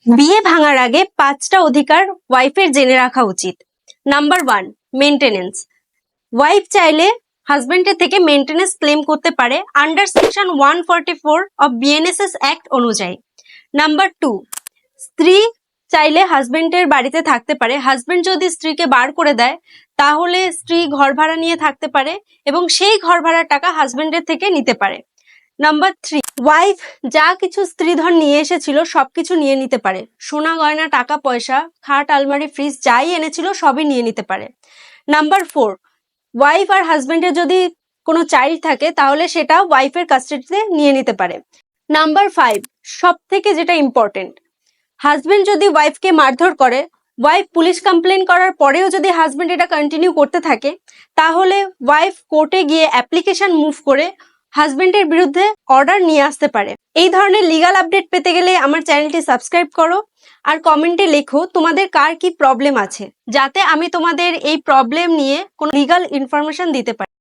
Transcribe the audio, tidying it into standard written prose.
বিয়ে ভাঙার আগে 5টা অধিকার ওয়াইফের জেনে রাখা উচিত। Number 1, maintenance. ওয়াইফ চাইলে হাজবেন্ডের থেকে মেনটেনেন্স ক্লেম করতে পারে under section 144 of BNSS act অনুযায়ী। নাম্বার 2, স্ত্রী চাইলে হাজবেন্ডের বাড়িতে থাকতে পারে। হাজবেন্ড যদি স্ত্রীকে বার করে দেয় তাহলে স্ত্রী ঘর ভাড়া নিয়ে থাকতে পারে এবং সেই ঘর ভাড়ার টাকা হাজবেন্ডের থেকে নিতে পারে। নাম্বার 3, ওয়াইফ যা কিছু স্ত্রীধন নিয়ে এসেছিল সবকিছু নিয়ে নিতে পারে। সোনা গয়না, টাকা পয়সা, খাট, আলমারি, ফ্রিজ যাই এনেছিল সবই নিয়ে নিতে পারে। নাম্বার 4, ওয়াইফ আর হাজবেন্ডের যদি কোনো চাইল্ড থাকে তাহলে সেটা ওয়াইফের কাস্টাডিতে নিয়ে নিতে পারে। নাম্বার 5, সব থেকে যেটা ইম্পর্টেন্ট, হাজবেন্ড যদি ওয়াইফকে মারধর করে, ওয়াইফ পুলিশ কমপ্লেন করার পরেও যদি হাজবেন্ড এটা কন্টিনিউ করতে থাকে তাহলে ওয়াইফ কোর্টে গিয়ে অ্যাপ্লিকেশন মুভ করে হাজবেন্ডের বিরুদ্ধে অর্ডার নিয়ে আসতে পারে। এই ধরনের লিগাল আপডেট পেতে গেলে আমার চ্যানেলটি সাবস্ক্রাইব করো আর কমেন্টে লেখো তোমাদের কার কি প্রবলেম আছে, যাতে আমি তোমাদের এই প্রবলেম নিয়ে কোনো লিগাল ইনফরমেশন দিতে পারি।